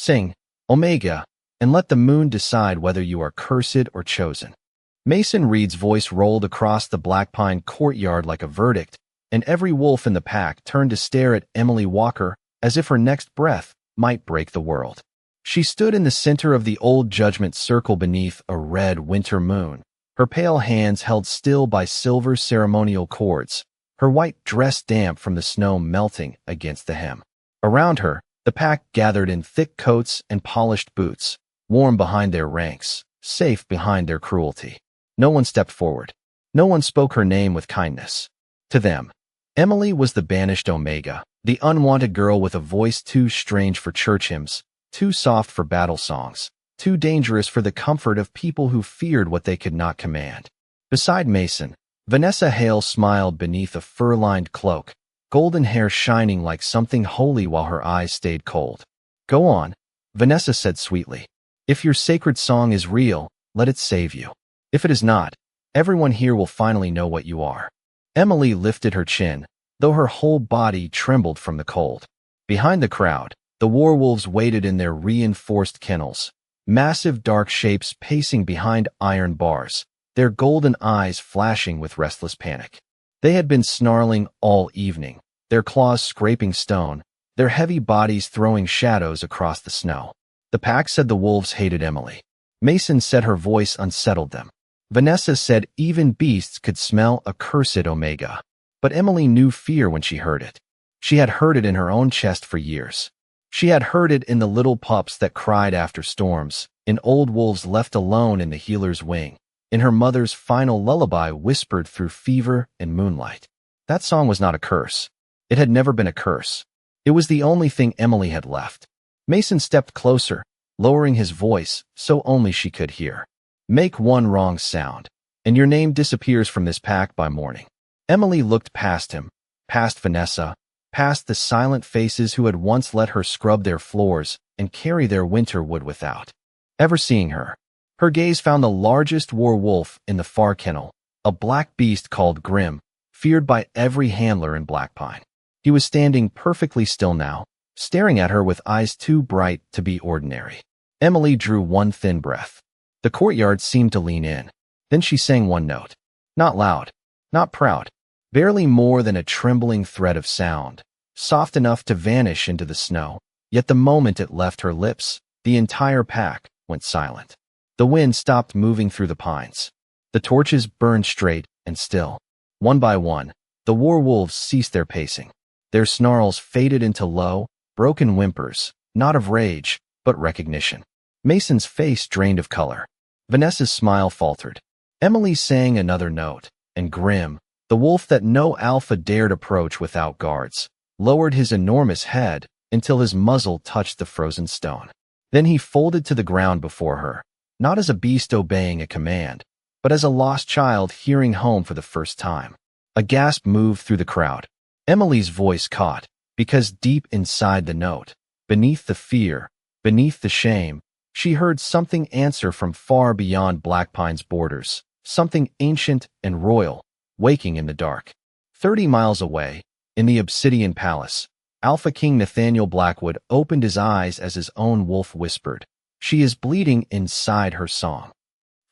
Sing, Omega, and let the moon decide whether you are cursed or chosen. Mason Reed's voice rolled across the Black Pine courtyard like a verdict, and every wolf in the pack turned to stare at Emily Walker as if her next breath might break the world. She stood in the center of the old Judgment Circle beneath a red winter moon, her pale hands held still by silver ceremonial cords, her white dress damp from the snow melting against the hem. Around her, the pack gathered in thick coats and polished boots, warm behind their ranks, safe behind their cruelty. No one stepped forward. No one spoke her name with kindness. To them, Emily was the banished Omega, the unwanted girl with a voice too strange for church hymns, too soft for battle songs, too dangerous for the comfort of people who feared what they could not command. Beside Mason, Vanessa Hale smiled beneath a fur-lined cloak, golden hair shining like something holy while her eyes stayed cold. "Go on," Vanessa said sweetly. "If your sacred song is real, let it save you. If it is not, everyone here will finally know what you are." Emily lifted her chin, though her whole body trembled from the cold. Behind the crowd, the werewolves waited in their reinforced kennels, massive dark shapes pacing behind iron bars, their golden eyes flashing with restless panic. They had been snarling all evening, their claws scraping stone, their heavy bodies throwing shadows across the snow. The pack said the wolves hated Emily. Mason said her voice unsettled them. Vanessa said even beasts could smell a cursed Omega. But Emily knew fear when she heard it. She had heard it in her own chest for years. She had heard it in the little pups that cried after storms, in old wolves left alone in the healer's wing, in her mother's final lullaby whispered through fever and moonlight. That song was not a curse. It had never been a curse. It was the only thing Emily had left. Mason stepped closer, lowering his voice so only she could hear. "Make one wrong sound, and your name disappears from this pack by morning." Emily looked past him, past Vanessa, past the silent faces who had once let her scrub their floors and carry their winter wood without ever seeing her. Her gaze found the largest werewolf in the far kennel, a black beast called Grim, feared by every handler in Black Pine. He was standing perfectly still now, staring at her with eyes too bright to be ordinary. Emily drew one thin breath. The courtyard seemed to lean in. Then she sang one note. Not loud, not proud, barely more than a trembling thread of sound, soft enough to vanish into the snow. Yet the moment it left her lips, the entire pack went silent. The wind stopped moving through the pines. The torches burned straight and still. One by one, the werewolves ceased their pacing. Their snarls faded into low, broken whimpers, not of rage, but recognition. Mason's face drained of color. Vanessa's smile faltered. Emily sang another note, and Grim, the wolf that no alpha dared approach without guards, lowered his enormous head until his muzzle touched the frozen stone. Then he folded to the ground before her, not as a beast obeying a command, but as a lost child hearing home for the first time. A gasp moved through the crowd. Emily's voice caught, because deep inside the note, beneath the fear, beneath the shame, she heard something answer from far beyond Black Pine's borders, something ancient and royal, waking in the dark. 30 miles away, in the Obsidian Palace, Alpha King Nathaniel Blackwood opened his eyes as his own wolf whispered, "She is bleeding inside her song."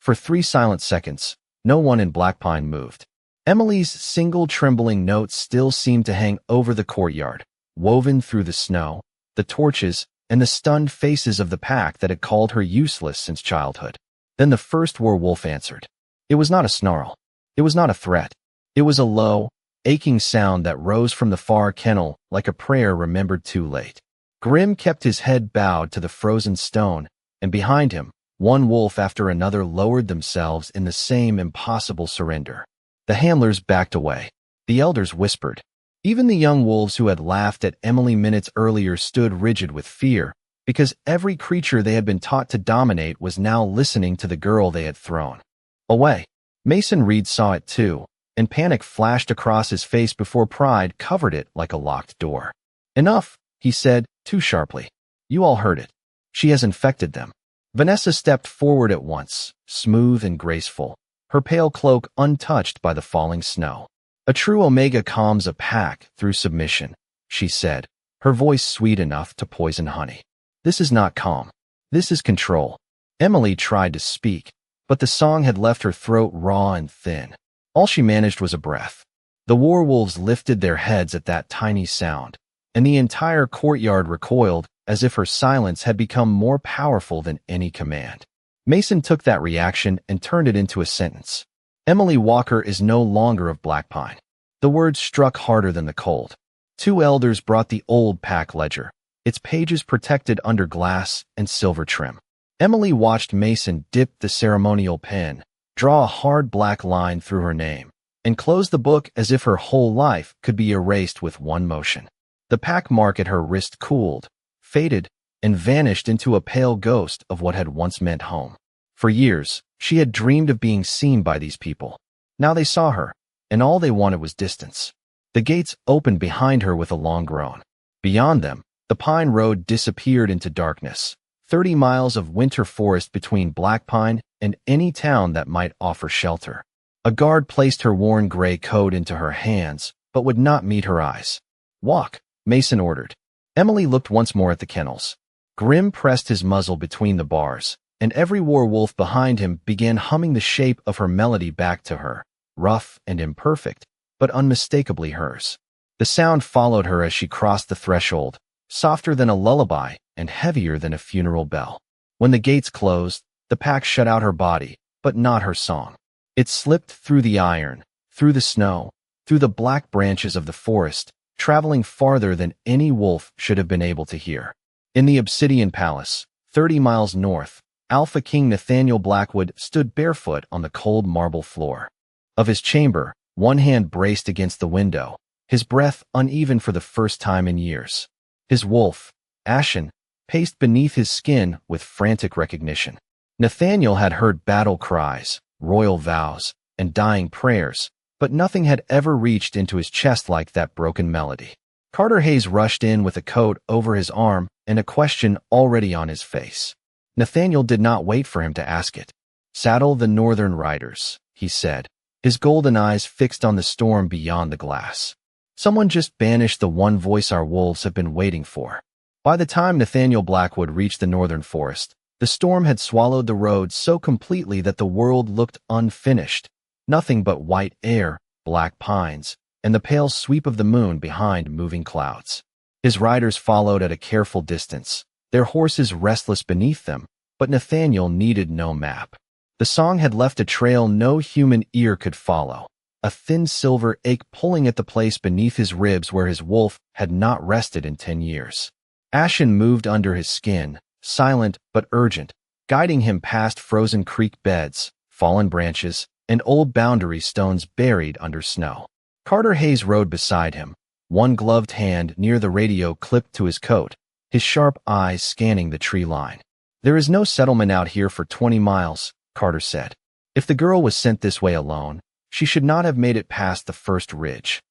For 3 silent seconds, no one in Black Pine moved. Emily's single trembling note still seemed to hang over the courtyard, woven through the snow, the torches, and the stunned faces of the pack that had called her useless since childhood. Then the first werewolf answered. It was not a snarl. It was not a threat. It was a low, aching sound that rose from the far kennel like a prayer remembered too late. Grim kept his head bowed to the frozen stone, and behind him, one wolf after another lowered themselves in the same impossible surrender. The handlers backed away. The elders whispered. Even the young wolves who had laughed at Emily minutes earlier stood rigid with fear, because every creature they had been taught to dominate was now listening to the girl they had thrown away. Mason Reed saw it too, and panic flashed across his face before pride covered it like a locked door. "Enough," he said, too sharply. "You all heard it. She has infected them." Vanessa stepped forward at once, smooth and graceful, her pale cloak untouched by the falling snow. "A true Omega calms a pack through submission," she said, her voice sweet enough to poison honey. This is not calm. This is control. Emily tried to speak, but the song had left her throat raw and thin. All she managed was a breath. The werewolves lifted their heads at that tiny sound, and the entire courtyard recoiled as if her silence had become more powerful than any command. Mason took that reaction and turned it into a sentence. Emily Walker is no longer of Black Pine. The words struck harder than the cold. Two elders brought the old pack ledger, its pages protected under glass and silver trim. Emily watched Mason dip the ceremonial pen, draw a hard black line through her name, and close the book as if her whole life could be erased with one motion. The pack mark at her wrist cooled, faded, and vanished into a pale ghost of what had once meant home. For years, she had dreamed of being seen by these people. Now they saw her, and all they wanted was distance. The gates opened behind her with a long groan. Beyond them, the pine road disappeared into darkness, 30 miles of winter forest between Black Pine and any town that might offer shelter. A guard placed her worn gray coat into her hands, but would not meet her eyes. "Walk," Mason ordered. Emily looked once more at the kennels. Grim pressed his muzzle between the bars, and every werewolf behind him began humming the shape of her melody back to her, rough and imperfect, but unmistakably hers. The sound followed her as she crossed the threshold, softer than a lullaby and heavier than a funeral bell. When the gates closed, the pack shut out her body, but not her song. It slipped through the iron, through the snow, through the black branches of the forest, traveling farther than any wolf should have been able to hear. In the Obsidian Palace, 30 miles north, Alpha King Nathaniel Blackwood stood barefoot on the cold marble floor. Of his chamber, one hand braced against the window, his breath uneven for the first time in years. His wolf, Ashen, paced beneath his skin with frantic recognition. Nathaniel had heard battle cries, royal vows, and dying prayers, but nothing had ever reached into his chest like that broken melody. Carter Hayes rushed in with a coat over his arm and a question already on his face. Nathaniel did not wait for him to ask it. "Saddle the northern riders," he said, his golden eyes fixed on the storm beyond the glass. "Someone just banished the one voice our wolves have been waiting for." By the time Nathaniel Blackwood reached the northern forest, the storm had swallowed the road so completely that the world looked unfinished. Nothing but white air, black pines, and the pale sweep of the moon behind moving clouds. His riders followed at a careful distance, their horses restless beneath them, but Nathaniel needed no map. The song had left a trail no human ear could follow, a thin silver ache pulling at the place beneath his ribs where his wolf had not rested in 10 years. Ashen moved under his skin, silent but urgent, guiding him past frozen creek beds, fallen branches, and old boundary stones buried under snow. Carter Hayes rode beside him, one gloved hand near the radio clipped to his coat, his sharp eyes scanning the tree line. "There is no settlement out here for 20 miles, Carter said. If the girl was sent this way alone, she should not have made it past the first ridge.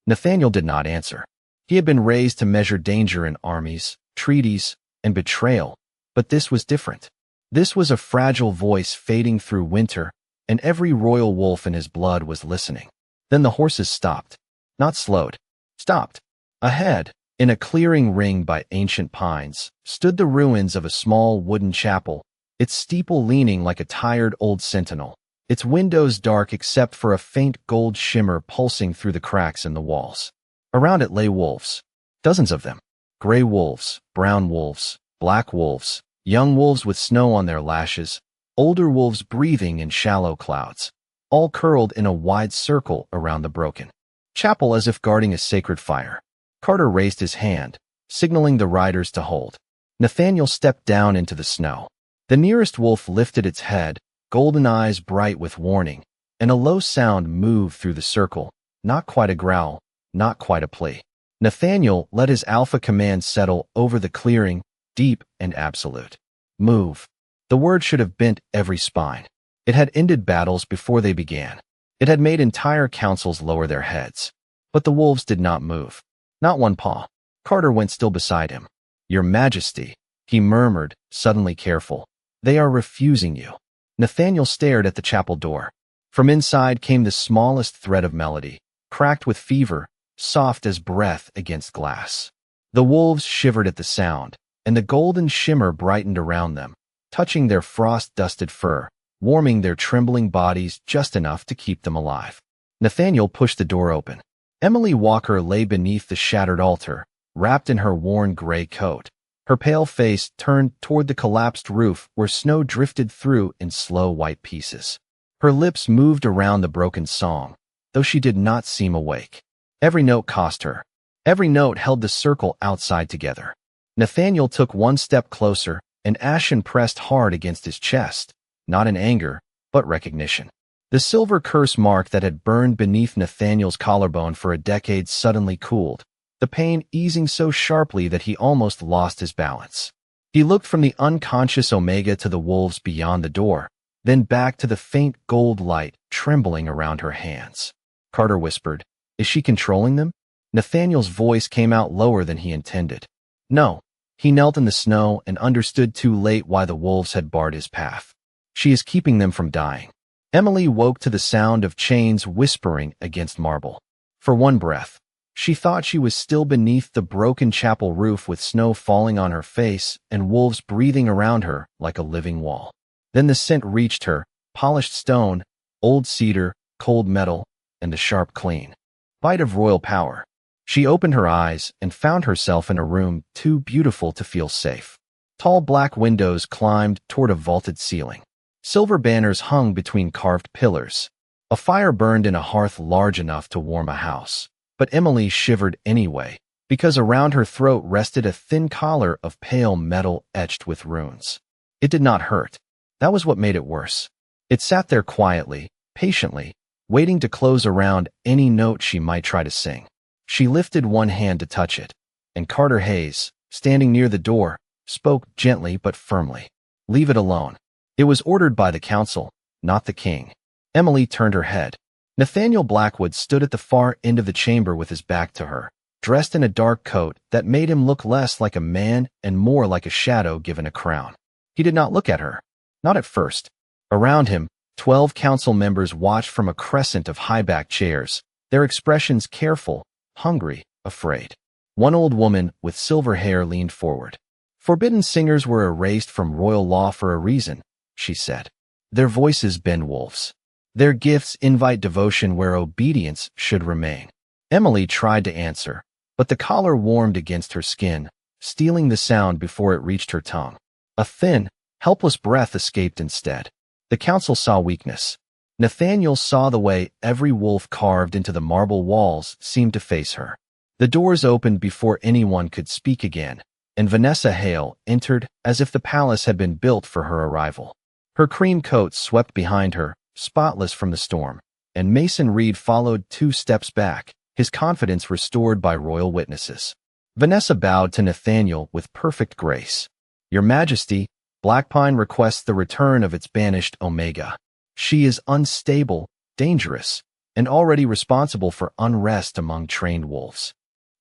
Nathaniel did not answer. He had been raised to measure danger in armies, treaties, and betrayal, but this was different. This was a fragile voice fading through winter, and every royal wolf in his blood was listening. Then the horses stopped. Not slowed. Stopped. Ahead, in a clearing ringed by ancient pines, stood the ruins of a small wooden chapel, its steeple leaning like a tired old sentinel, its windows dark except for a faint gold shimmer pulsing through the cracks in the walls. Around it lay wolves. Dozens of them. Gray wolves, brown wolves, black wolves, young wolves with snow on their lashes, older wolves breathing in shallow clouds, all curled in a wide circle around the broken chapel as if guarding a sacred fire. Carter raised his hand, signaling the riders to hold. Nathaniel stepped down into the snow. The nearest wolf lifted its head, golden eyes bright with warning, and a low sound moved through the circle, not quite a growl, not quite a plea. Nathaniel let his alpha command settle over the clearing, deep and absolute. Move. The word should have bent every spine. It had ended battles before they began. It had made entire councils lower their heads. But the wolves did not move. Not one paw. Carter went still beside him. "Your Majesty," he murmured, suddenly careful. "They are refusing you." Nathaniel stared at the chapel door. From inside came the smallest thread of melody, cracked with fever, soft as breath against glass. The wolves shivered at the sound, and the golden shimmer brightened around them, touching their frost-dusted fur, warming their trembling bodies just enough to keep them alive. Nathaniel pushed the door open. Emily Walker lay beneath the shattered altar, wrapped in her worn gray coat. Her pale face turned toward the collapsed roof where snow drifted through in slow white pieces. Her lips moved around the broken song, though she did not seem awake. Every note cost her. Every note held the circle outside together. Nathaniel took one step closer, and ashen pressed hard against his chest, not in anger, but recognition. The silver curse mark that had burned beneath Nathaniel's collarbone for a decade suddenly cooled, the pain easing so sharply that he almost lost his balance. He looked from the unconscious Omega to the wolves beyond the door, then back to the faint gold light trembling around her hands. Carter whispered, "Is she controlling them?" Nathaniel's voice came out lower than he intended. No. He knelt in the snow and understood too late why the wolves had barred his path. She is keeping them from dying. Emily woke to the sound of chains whispering against marble. For one breath, she thought she was still beneath the broken chapel roof with snow falling on her face and wolves breathing around her like a living wall. Then the scent reached her, polished stone, old cedar, cold metal, and the sharp clean bite of royal power. She opened her eyes and found herself in a room too beautiful to feel safe. Tall black windows climbed toward a vaulted ceiling. Silver banners hung between carved pillars. A fire burned in a hearth large enough to warm a house. But Emily shivered anyway, because around her throat rested a thin collar of pale metal etched with runes. It did not hurt. That was what made it worse. It sat there quietly, patiently, waiting to close around any note she might try to sing. She lifted one hand to touch it, and Carter Hayes, standing near the door, spoke gently but firmly. "Leave it alone." It was ordered by the council, not the king. Emily turned her head. Nathaniel Blackwood stood at the far end of the chamber with his back to her, dressed in a dark coat that made him look less like a man and more like a shadow given a crown. He did not look at her. Not at first. Around him, 12 council members watched from a crescent of high-backed chairs, their expressions careful, hungry, afraid. One old woman with silver hair leaned forward. "Forbidden singers were erased from royal law for a reason," she said. "Their voices bend wolves. Their gifts invite devotion where obedience should remain." Emily tried to answer, but the collar warmed against her skin, stealing the sound before it reached her tongue. A thin, helpless breath escaped instead. The council saw weakness. Nathaniel saw the way every wolf carved into the marble walls seemed to face her. The doors opened before anyone could speak again, and Vanessa Hale entered as if the palace had been built for her arrival. Her cream coat swept behind her, spotless from the storm, and Mason Reed followed 2 steps back, his confidence restored by royal witnesses. Vanessa bowed to Nathaniel with perfect grace. "Your Majesty, Blackpine requests the return of its banished Omega. She is unstable, dangerous, and already responsible for unrest among trained wolves."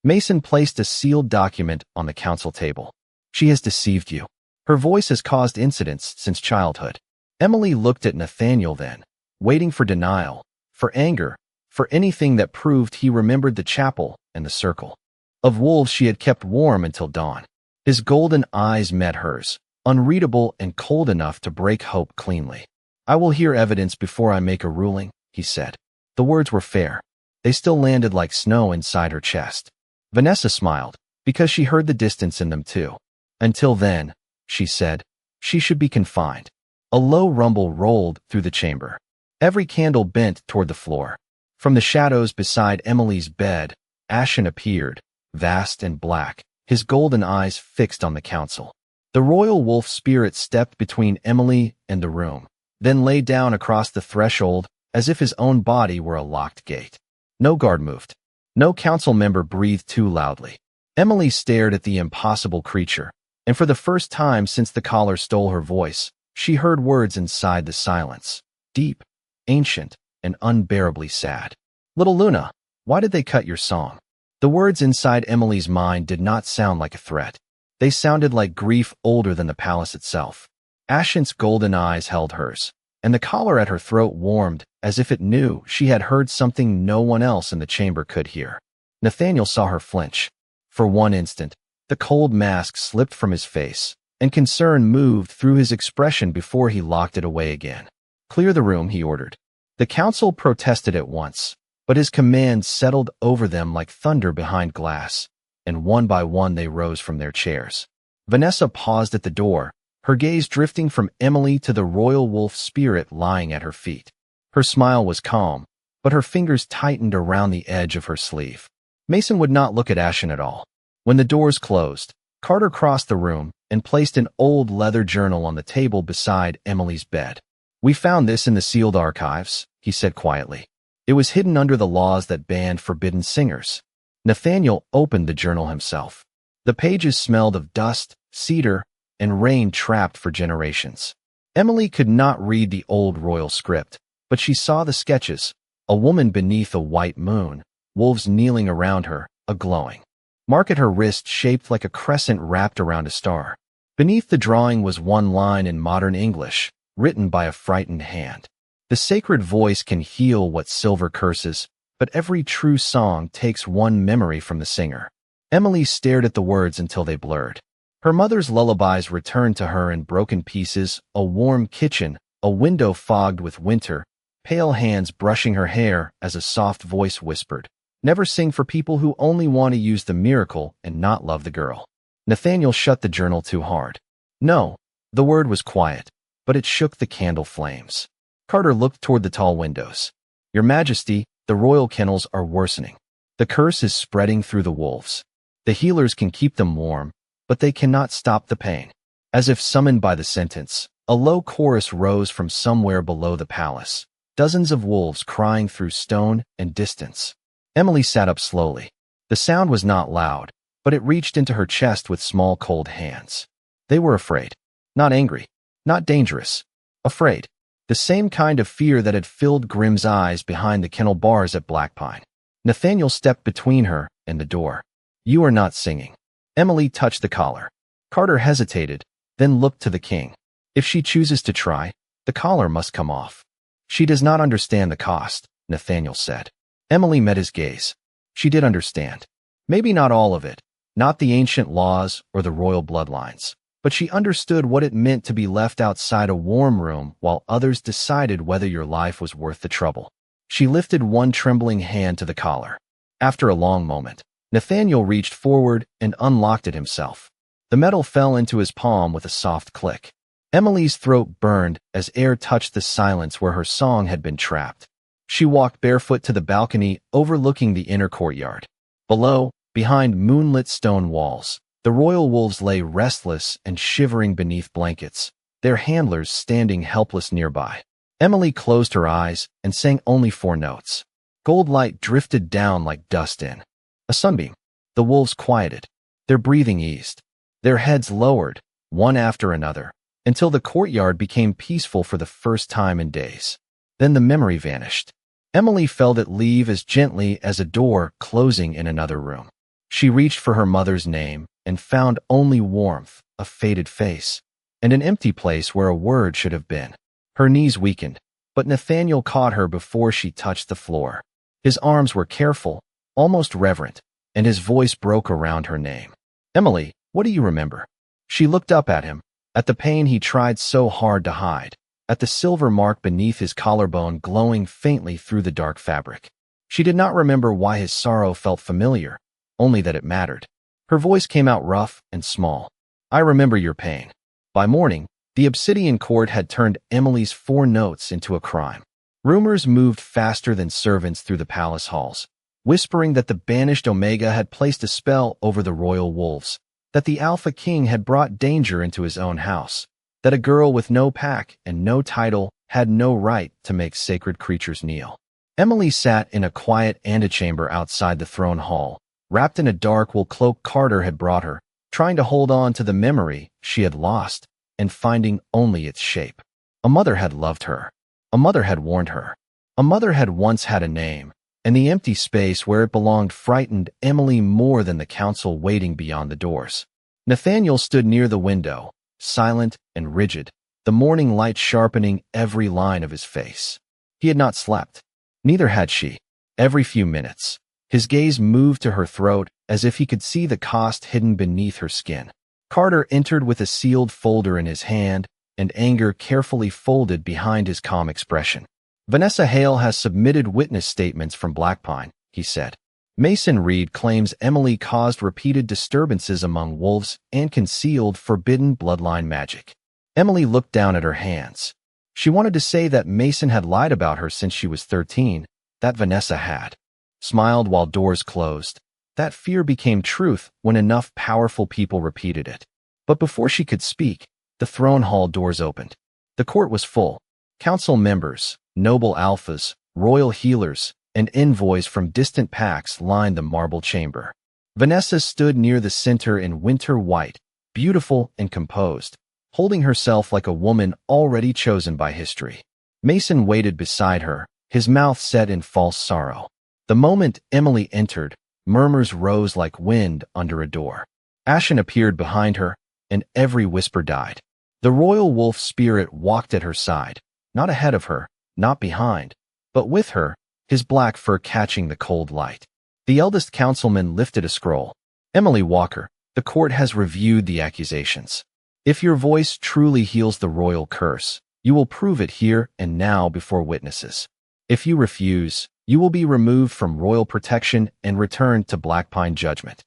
Mason placed a sealed document on the council table. "She has deceived you. Her voice has caused incidents since childhood." Emily looked at Nathaniel then, waiting for denial, for anger, for anything that proved he remembered the chapel and the circle of wolves she had kept warm until dawn. His golden eyes met hers, unreadable and cold enough to break hope cleanly. "I will hear evidence before I make a ruling," he said. The words were fair. They still landed like snow inside her chest. Vanessa smiled, because she heard the distance in them too. "Until then," she said, "she should be confined." A low rumble rolled through the chamber. Every candle bent toward the floor. From the shadows beside Emily's bed, Ashen appeared, vast and black, his golden eyes fixed on the council. The royal wolf spirit stepped between Emily and the room, then lay down across the threshold as if his own body were a locked gate. No guard moved. No council member breathed too loudly. Emily stared at the impossible creature, and for the first time since the collar stole her voice, she heard words inside the silence, deep, ancient, and unbearably sad. "Little Luna, why did they cut your song?" The words inside Emily's mind did not sound like a threat. They sounded like grief older than the palace itself. Ashen's golden eyes held hers, and the collar at her throat warmed as if it knew she had heard something no one else in the chamber could hear. Nathaniel saw her flinch. For one instant, The cold mask slipped from his face, and concern moved through his expression before he locked it away again. "Clear the room," he ordered. The council protested at once, but his command settled over them like thunder behind glass, and one by one they rose from their chairs. Vanessa paused at the door, her gaze drifting from Emily to the royal wolf spirit lying at her feet. Her smile was calm, but her fingers tightened around the edge of her sleeve. Mason would not look at Ashen at all. When the doors closed, Carter crossed the room and placed an old leather journal on the table beside Emily's bed. "We found this in the sealed archives," he said quietly. It was hidden under the laws that banned forbidden singers. Nathaniel opened the journal himself. The pages smelled of dust, cedar, and rain trapped for generations. Emily could not read the old royal script, but she saw the sketches: a woman beneath a white moon, wolves kneeling around her, a glowing mark at her wrist shaped like a crescent wrapped around a star. Beneath the drawing was one line in modern English, written by a frightened hand. "The sacred voice can heal what silver curses, but every true song takes one memory from the singer." Emily stared at the words until they blurred. Her mother's lullabies returned to her in broken pieces: a warm kitchen, a window fogged with winter, pale hands brushing her hair as a soft voice whispered, "Never sing for people who only want to use the miracle and not love the girl." Nathaniel shut the journal too hard. "No." The word was quiet, but it shook the candle flames. Carter looked toward the tall windows. "Your Majesty, the royal kennels are worsening. The curse is spreading through the wolves. The healers can keep them warm, but they cannot stop the pain." As if summoned by the sentence, a low chorus rose from somewhere below the palace, dozens of wolves crying through stone and distance. Emily sat up slowly. The sound was not loud, but it reached into her chest with small cold hands. They were afraid. Not angry. Not dangerous. Afraid. The same kind of fear that had filled Grimm's eyes behind the kennel bars at Blackpine. Nathaniel stepped between her and the door. "You are not singing." Emily touched the collar. Carter hesitated, then looked to the king. "If she chooses to try, the collar must come off." "She does not understand the cost," Nathaniel said. Emily met his gaze. She did understand. Maybe not all of it, not the ancient laws or the royal bloodlines, but she understood what it meant to be left outside a warm room while others decided whether your life was worth the trouble. She lifted one trembling hand to the collar. After a long moment, Nathaniel reached forward and unlocked it himself. The metal fell into his palm with a soft click. Emily's throat burned as air touched the silence where her song had been trapped. She walked barefoot to the balcony overlooking the inner courtyard. Below, behind moonlit stone walls, the royal wolves lay restless and shivering beneath blankets, their handlers standing helpless nearby. Emily closed her eyes and sang only 4 notes. Gold light drifted down like dust in a sunbeam. The wolves quieted. Their breathing eased. Their heads lowered, one after another, until the courtyard became peaceful for the first time in days. Then the memory vanished. Emily felt it leave as gently as a door closing in another room. She reached for her mother's name and found only warmth, a faded face, and an empty place where a word should have been. Her knees weakened, but Nathaniel caught her before she touched the floor. His arms were careful, almost reverent, and his voice broke around her name. "Emily, what do you remember?" She looked up at him, at the pain he tried so hard to hide, at the silver mark beneath his collarbone glowing faintly through the dark fabric. She did not remember why his sorrow felt familiar, only that it mattered. Her voice came out rough and small. "I remember your pain." By morning, the Obsidian Court had turned Emily's 4 notes into a crime. Rumors moved faster than servants through the palace halls, whispering that the banished Omega had placed a spell over the royal wolves, that the Alpha King had brought danger into his own house, that a girl with no pack and no title had no right to make sacred creatures kneel. Emily sat in a quiet antechamber outside the throne hall, wrapped in a dark wool cloak Carter had brought her, trying to hold on to the memory she had lost and finding only its shape. A mother had loved her. A mother had warned her. A mother had once had a name, and the empty space where it belonged frightened Emily more than the council waiting beyond the doors. Nathaniel stood near the window, silent and rigid, the morning light sharpening every line of his face. He had not slept. Neither had she. Every few minutes, His gaze moved to her throat as if he could see the cost hidden beneath her skin. Carter entered with a sealed folder in his hand and anger carefully folded behind his calm expression. Vanessa Hale has submitted witness statements from Blackpine, he said. Mason Reed claims Emily caused repeated disturbances among wolves and concealed forbidden bloodline magic. Emily looked down at her hands. She wanted to say that Mason had lied about her since she was 13, that Vanessa had. Smiled while doors closed. That fear became truth when enough powerful people repeated it. But before she could speak, the throne hall doors opened. The court was full. Council members, noble alphas, royal healers, and envoys from distant packs lined the marble chamber. Vanessa stood near the center in winter white, beautiful and composed, holding herself like a woman already chosen by history. Mason waited beside her, his mouth set in false sorrow. The moment Emily entered, murmurs rose like wind under a door. Ashen appeared behind her, and every whisper died. The royal wolf spirit walked at her side, not ahead of her, not behind, but with her, his black fur catching the cold light. The eldest councilman lifted a scroll. Emily Walker, the court has reviewed the accusations. If your voice truly heals the royal curse, you will prove it here and now before witnesses. If you refuse, you will be removed from royal protection and returned to Blackpine judgment.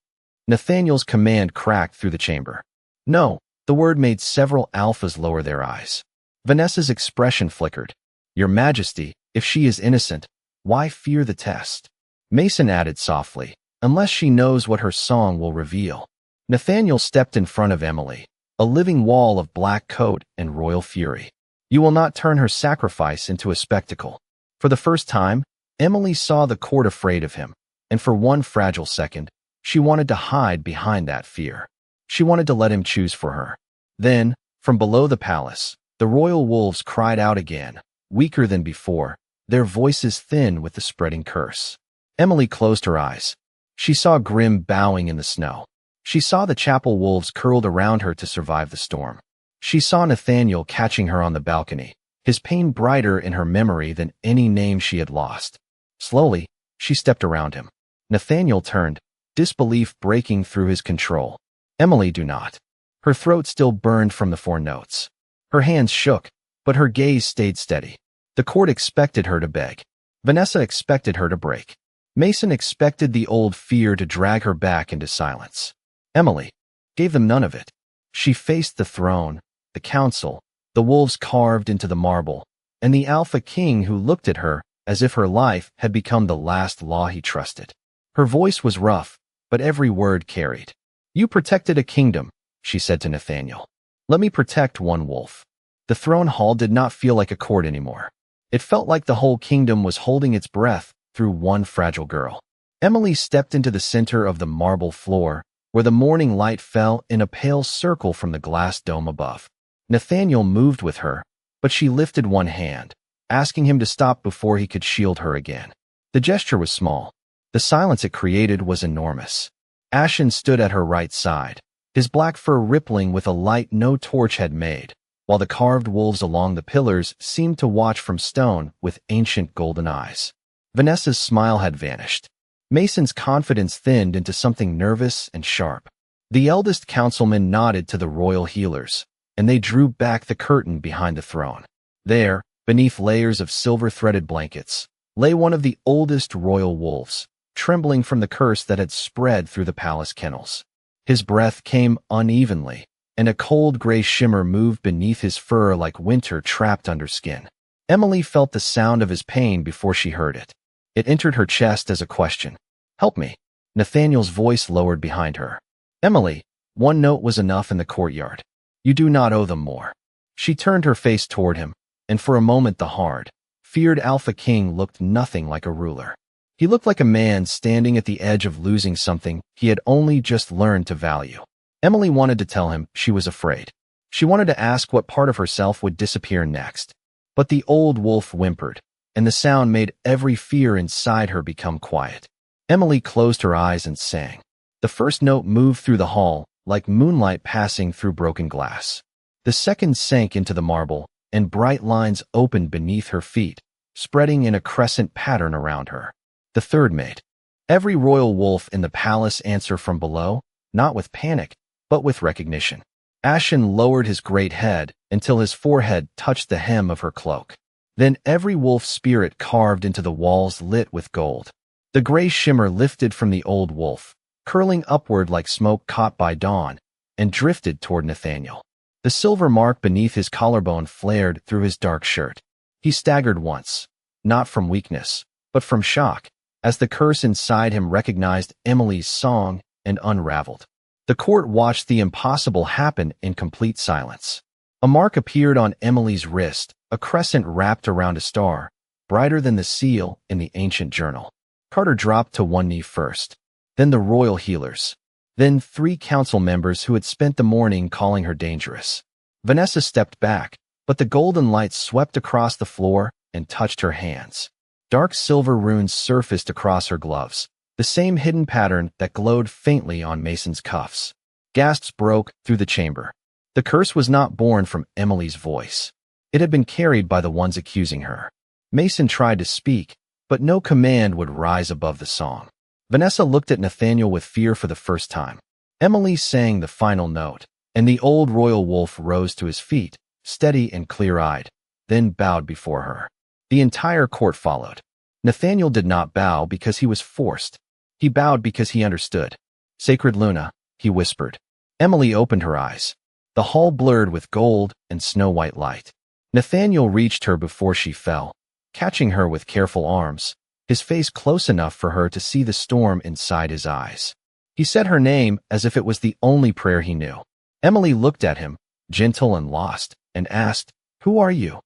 Nathaniel's command cracked through the chamber. No, the word made several alphas lower their eyes. Vanessa's expression flickered. Your Majesty, if she is innocent, why fear the test? Mason added softly, unless she knows what her song will reveal. Nathaniel stepped in front of Emily, a living wall of black coat and royal fury. You will not turn her sacrifice into a spectacle. For the first time, Emily saw the court afraid of him, and for one fragile second, she wanted to hide behind that fear. She wanted to let him choose for her. Then, from below the palace, the royal wolves cried out again, weaker than before, their voices thin with the spreading curse. Emily closed her eyes. She saw Grim bowing in the snow. She saw the chapel wolves curled around her to survive the storm. She saw Nathaniel catching her on the balcony, his pain brighter in her memory than any name she had lost. Slowly, she stepped around him. Nathaniel turned, disbelief breaking through his control. Emily, do not. Her throat still burned from the 4 notes. Her hands shook, but her gaze stayed steady. The court expected her to beg. Vanessa expected her to break. Mason expected the old fear to drag her back into silence. Emily gave them none of it. She faced the throne, the council, the wolves carved into the marble, and the Alpha King who looked at her as if her life had become the last law he trusted. Her voice was rough, but every word carried. You protected a kingdom, she said to Nathaniel. Let me protect one wolf. The throne hall did not feel like a court anymore. It felt like the whole kingdom was holding its breath through one fragile girl. Emily stepped into the center of the marble floor, where the morning light fell in a pale circle from the glass dome above. Nathaniel moved with her, but she lifted one hand, asking him to stop before he could shield her again. The gesture was small. The silence it created was enormous. Ashen stood at her right side, his black fur rippling with a light no torch had made, while the carved wolves along the pillars seemed to watch from stone with ancient golden eyes. Vanessa's smile had vanished. Mason's confidence thinned into something nervous and sharp. The eldest councilman nodded to the royal healers, and they drew back the curtain behind the throne. There, beneath layers of silver-threaded blankets, lay one of the oldest royal wolves, trembling from the curse that had spread through the palace kennels. His breath came unevenly, and a cold gray shimmer moved beneath his fur like winter trapped under skin. Emily felt the sound of his pain before she heard it. It entered her chest as a question. Help me. Nathaniel's voice lowered behind her. Emily, one note was enough in the courtyard. You do not owe them more. She turned her face toward him, and for a moment the hard, feared Alpha King looked nothing like a ruler. He looked like a man standing at the edge of losing something he had only just learned to value. Emily wanted to tell him she was afraid. She wanted to ask what part of herself would disappear next. But the old wolf whimpered, and the sound made every fear inside her become quiet. Emily closed her eyes and sang. The first note moved through the hall, like moonlight passing through broken glass. The second sank into the marble, and bright lines opened beneath her feet, spreading in a crescent pattern around her. The third made. Every royal wolf in the palace answered from below, not with panic, but with recognition. Ashen lowered his great head until his forehead touched the hem of her cloak. Then every wolf spirit carved into the walls lit with gold. The gray shimmer lifted from the old wolf, curling upward like smoke caught by dawn, and drifted toward Nathaniel. The silver mark beneath his collarbone flared through his dark shirt. He staggered once, not from weakness, but from shock, as the curse inside him recognized Emily's song and unraveled. The court watched the impossible happen in complete silence. A mark appeared on Emily's wrist, a crescent wrapped around a star, brighter than the seal in the ancient journal. Carter dropped to one knee first, then the royal healers, then 3 council members who had spent the morning calling her dangerous. Vanessa stepped back, but the golden light swept across the floor and touched her hands. Dark silver runes surfaced across her gloves, the same hidden pattern that glowed faintly on Mason's cuffs. Gasps broke through the chamber. The curse was not born from Emily's voice. It had been carried by the ones accusing her. Mason tried to speak, but no command would rise above the song. Vanessa looked at Nathaniel with fear for the first time. Emily sang the final note, and the old royal wolf rose to his feet, steady and clear-eyed, then bowed before her. The entire court followed. Nathaniel did not bow because he was forced. He bowed because he understood. "Sacred Luna," he whispered. Emily opened her eyes. The hall blurred with gold and snow-white light. Nathaniel reached her before she fell, catching her with careful arms, his face close enough for her to see the storm inside his eyes. He said her name as if it was the only prayer he knew. Emily looked at him, gentle and lost, and asked, "Who are you?"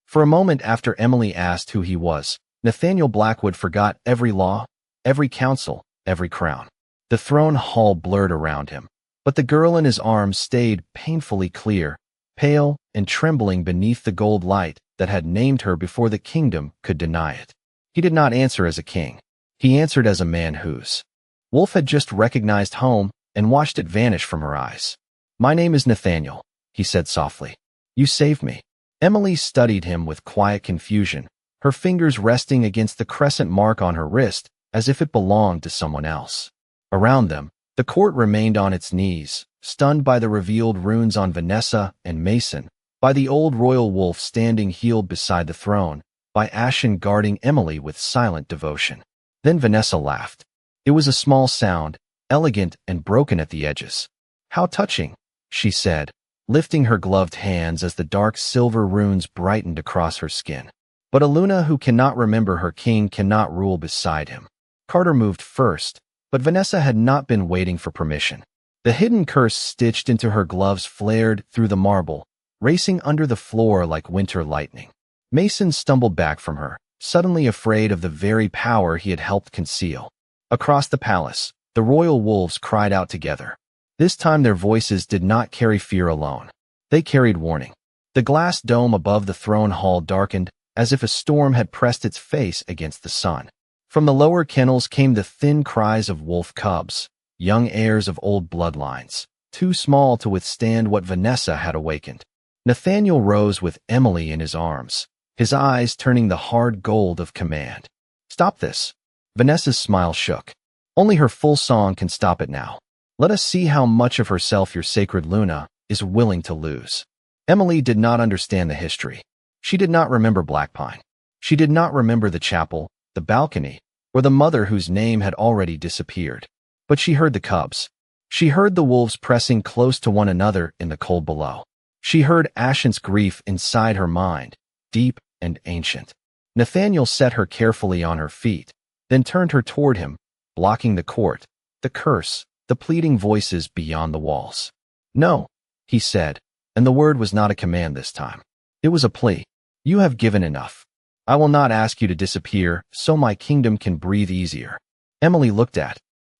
For a moment after Emily asked who he was, Nathaniel Blackwood forgot every law, every council, every crown. The throne hall blurred around him, but the girl in his arms stayed painfully clear, pale and trembling beneath the gold light that had named her before the kingdom could deny it. He did not answer as a king. He answered as a man whose wolf had just recognized home and watched it vanish from her eyes. "My name is Nathaniel," he said softly. "You saved me." Emily studied him with quiet confusion, her fingers resting against the crescent mark on her wrist as if it belonged to someone else. Around them, the court remained on its knees, stunned by the revealed runes on Vanessa and Mason, by the old royal wolf standing healed beside the throne, by Ashen guarding Emily with silent devotion. Then Vanessa laughed. It was a small sound, elegant and broken at the edges. "How touching," she said, lifting her gloved hands as the dark silver runes brightened across her skin. But a Luna who cannot remember her king cannot rule beside him. Carter moved first, but Vanessa had not been waiting for permission. The hidden curse stitched into her gloves flared through the marble, racing under the floor like winter lightning. Mason stumbled back from her, suddenly afraid of the very power he had helped conceal. Across the palace, the royal wolves cried out together. This time their voices did not carry fear alone. They carried warning. The glass dome above the throne hall darkened, as if a storm had pressed its face against the sun. From the lower kennels came the thin cries of wolf cubs, young heirs of old bloodlines, too small to withstand what Vanessa had awakened. Nathaniel rose with Emily in his arms, his eyes turning the hard gold of command. "Stop this." Vanessa's smile shook. "Only her full song can stop it now. Let us see how much of herself your sacred Luna is willing to lose." Emily did not understand the history. She did not remember Blackpine. She did not remember the chapel, the balcony, or the mother whose name had already disappeared. But she heard the cubs. She heard the wolves pressing close to one another in the cold below. She heard Ashen's grief inside her mind, deep and ancient. Nathaniel set her carefully on her feet, then turned her toward him, blocking the court, the curse, the pleading voices beyond the walls. "No," he said, and the word was not a command this time. It was a plea. "You have given enough. I will not ask you to disappear so my kingdom can breathe easier." Emily looked at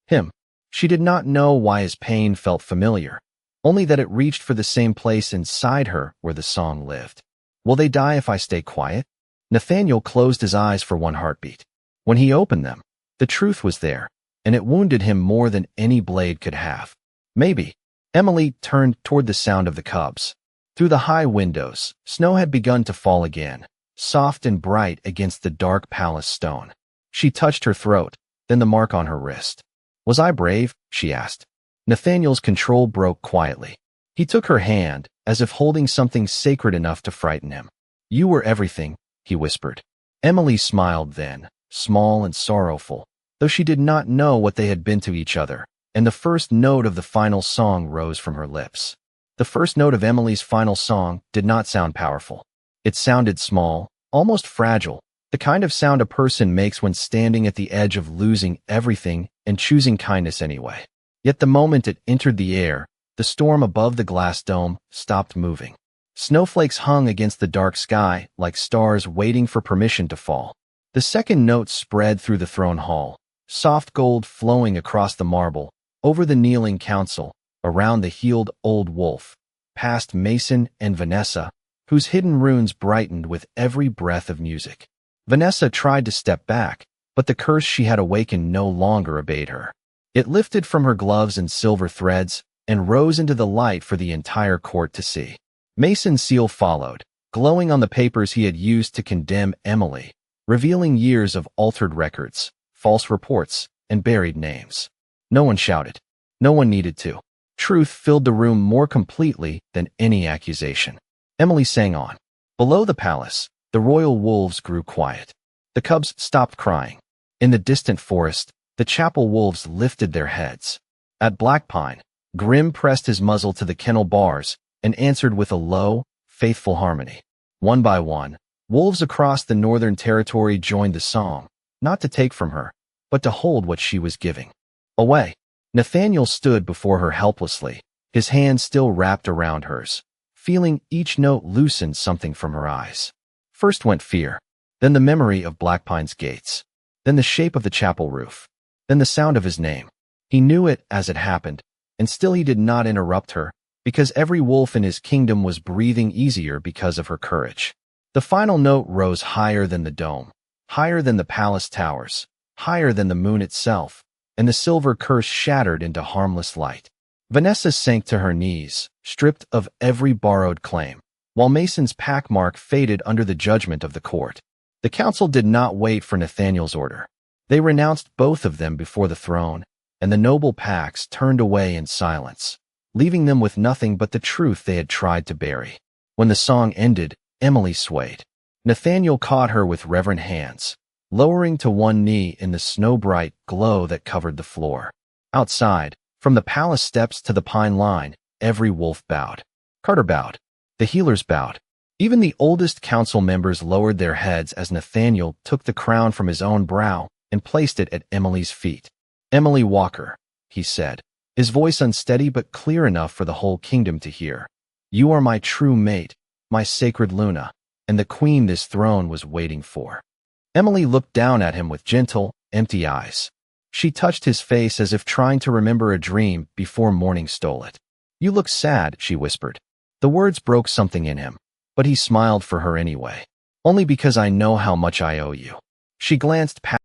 him. She did not know why his pain felt familiar, only that it reached for the same place inside her where the song lived. "Will they die if I stay quiet?" Nathaniel closed his eyes for one heartbeat. When he opened them, the truth was there, and it wounded him more than any blade could have. "Maybe." Emily turned toward the sound of the cubs. Through the high windows, snow had begun to fall again, soft and bright against the dark palace stone. She touched her throat, then the mark on her wrist. Was I brave? She asked. Nathaniel's control broke quietly. He took her hand, as if holding something sacred enough to frighten him. You were everything, he whispered. Emily smiled then, small and sorrowful, though she did not know what they had been to each other, and the first note of the final song rose from her lips. The first note of Emily's final song did not sound powerful. It sounded small, almost fragile, the kind of sound a person makes when standing at the edge of losing everything and choosing kindness anyway. Yet the moment it entered the air, the storm above the glass dome stopped moving. Snowflakes hung against the dark sky like stars waiting for permission to fall. The second note spread through the throne hall, soft gold flowing across the marble, over the kneeling council, around the healed old wolf, past Mason and Vanessa, whose hidden runes brightened with every breath of music. Vanessa tried to step back, but the curse she had awakened no longer obeyed her. It lifted from her gloves and silver threads and rose into the light for the entire court to see. Mason's seal followed, glowing on the papers he had used to condemn Emily, revealing years of altered records, false reports, and buried names. No one shouted. No one needed to. Truth filled the room more completely than any accusation. Emily sang on. Below the palace, the royal wolves grew quiet. The cubs stopped crying. In the distant forest, the chapel wolves lifted their heads. At Black Pine, Grim pressed his muzzle to the kennel bars and answered with a low, faithful harmony. One by one, wolves across the Northern Territory joined the song, not to take from her, but to hold what she was giving. Away. Nathaniel stood before her helplessly, his hand still wrapped around hers, feeling each note loosen something from her eyes. First went fear, then the memory of Black Pine's gates, then the shape of the chapel roof, then the sound of his name. He knew it as it happened, and still he did not interrupt her, because every wolf in his kingdom was breathing easier because of her courage. The final note rose higher than the dome, higher than the palace towers, higher than the moon itself, and the silver curse shattered into harmless light. Vanessa sank to her knees, stripped of every borrowed claim, while Mason's packmark faded under the judgment of the court. The council did not wait for Nathaniel's order. They renounced both of them before the throne, and the noble packs turned away in silence, leaving them with nothing but the truth they had tried to bury. When the song ended, Emily swayed. Nathaniel caught her with reverent hands, lowering to one knee in the snow-bright glow that covered the floor. Outside, from the palace steps to the pine line, every wolf bowed. Carter bowed. The healers bowed. Even the oldest council members lowered their heads as Nathaniel took the crown from his own brow and placed it at Emily's feet. Emily Walker, he said, his voice unsteady but clear enough for the whole kingdom to hear. You are my true mate, my sacred Luna, and the queen this throne was waiting for. Emily looked down at him with gentle, empty eyes. She touched his face as if trying to remember a dream before morning stole it. You look sad, she whispered. The words broke something in him, but he smiled for her anyway. Only because I know how much I owe you. She glanced past